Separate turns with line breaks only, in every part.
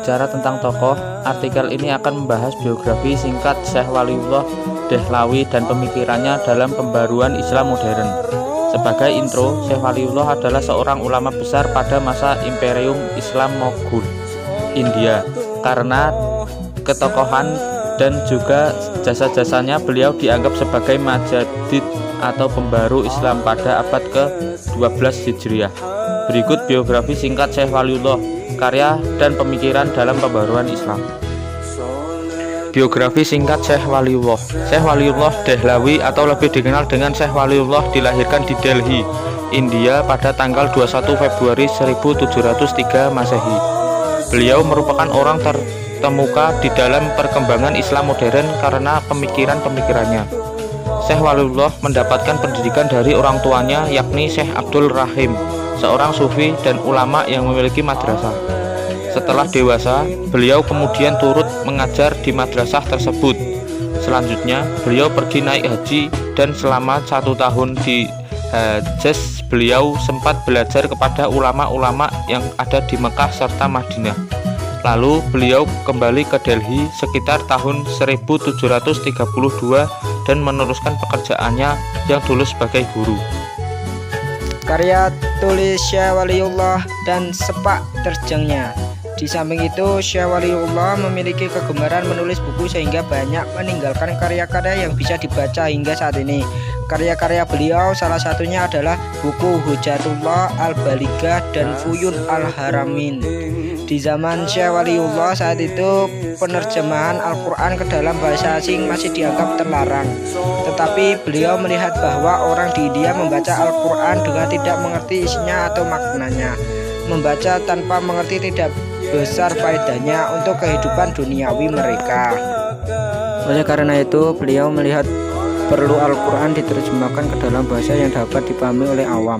berbicara tentang tokoh, artikel ini akan membahas biografi singkat Syekh Waliullah Dehlawi dan pemikirannya dalam pembaruan Islam modern. Sebagai intro, Syekh Waliullah adalah seorang ulama besar pada masa Imperium Islam Moghul India. Karena ketokohan dan juga jasa-jasanya, beliau dianggap sebagai Majaddid atau pembaru Islam pada abad ke-12 Hijriah. Berikut biografi singkat Syekh Waliullah, karya dan pemikiran dalam pembaruan Islam. Biografi singkat Syekh Waliullah. Syekh Waliullah Dehlawi atau lebih dikenal dengan Syekh Waliullah dilahirkan di Delhi, India pada tanggal 21 Februari 1703 Masehi. Beliau merupakan orang terkemuka di dalam perkembangan Islam modern karena pemikiran-pemikirannya. Syekh Waliullah mendapatkan pendidikan dari orang tuanya, yakni Syekh Abdul Rahim, seorang sufi dan ulama yang memiliki madrasah. Setelah dewasa, beliau kemudian turut mengajar di madrasah tersebut. Selanjutnya, beliau pergi naik haji dan selama 1 tahun di Hejaz, beliau sempat belajar kepada ulama-ulama yang ada di Mekah serta Madinah. Lalu beliau kembali ke Delhi sekitar tahun 1732 dan meneruskan pekerjaannya yang dulu sebagai guru.
Karya tulis Syekh Waliullah dan sepak terjangnya. Di samping itu, Syekh Waliullah memiliki kegemaran menulis buku sehingga banyak meninggalkan karya-karya yang bisa dibaca hingga saat ini. Karya-karya beliau salah satunya adalah buku Hujjatullah Al-Balighah dan Fuyun Al-Haramin. Di zaman Syekh Waliullah saat itu, penerjemahan Al-Quran ke dalam bahasa asing masih dianggap terlarang. Tetapi beliau melihat bahwa orang di India membaca Al-Quran dengan tidak mengerti isinya atau maknanya. Membaca tanpa mengerti tidak besar faedahnya untuk kehidupan duniawi mereka. Oleh karena itu, beliau melihat perlu Al-Quran diterjemahkan ke dalam bahasa yang dapat dipahami oleh awam.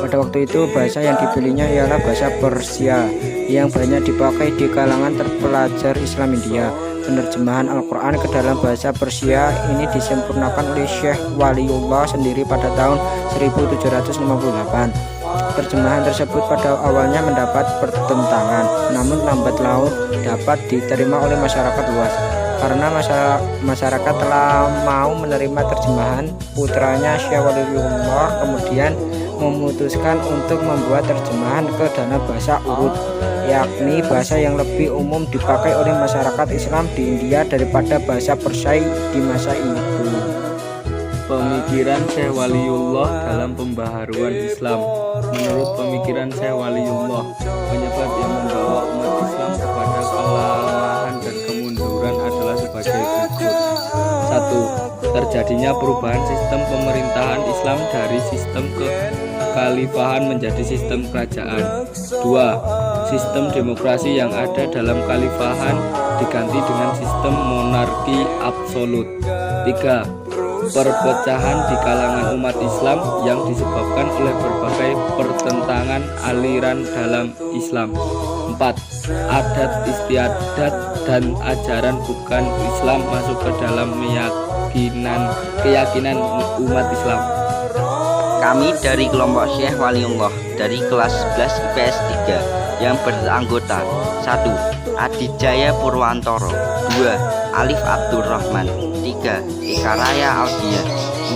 Pada waktu itu, bahasa yang dipilihnya ialah bahasa Persia yang banyak dipakai di kalangan terpelajar Islam India. Penerjemahan Al-Quran ke dalam bahasa Persia ini disempurnakan oleh Syekh Waliullah sendiri pada tahun 1758. Terjemahan tersebut pada awalnya mendapat pertentangan, namun lambat laun dapat diterima oleh masyarakat luas. Karena masyarakat telah mau menerima terjemahan, putranya Syekh Waliullah kemudian memutuskan untuk membuat terjemahan ke dalam bahasa Urdu, yakni bahasa yang lebih umum dipakai oleh masyarakat Islam di India daripada bahasa Persia di masa itu.
Pemikiran Syekh Waliullah dalam pembaharuan Islam. Menurut pemikiran Syekh Waliullah, penyebab yang membawa umat Islam kepada kelemahan dan kemunduran adalah sebagai berikut. 1. Terjadinya perubahan sistem pemerintahan Islam dari sistem kekhalifahan menjadi sistem kerajaan. 2. Sistem demokrasi yang ada dalam khalifahan diganti dengan sistem monarki absolut. 3. Perpecahan di kalangan umat Islam yang disebabkan oleh berbagai pertentangan aliran dalam Islam. 4. Adat istiadat dan ajaran bukan Islam masuk ke dalam keyakinan umat Islam.
Kami dari kelompok Syekh Waliullah dari kelas 11 IPS 3 yang beranggota 1. Adijaya Purwantoro, 2. Alif Abdurrahman, 3. Eka Raya Aldia,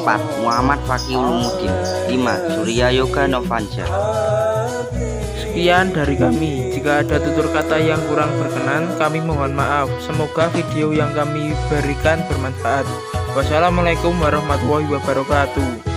4. Muhammad Fakih Ulumuddin, 5. Surya Yoga Novansyah.
Sekian dari kami. Jika ada tutur kata yang kurang berkenan, kami mohon maaf. Semoga video yang kami berikan bermanfaat. Wassalamualaikum warahmatullahi wabarakatuh.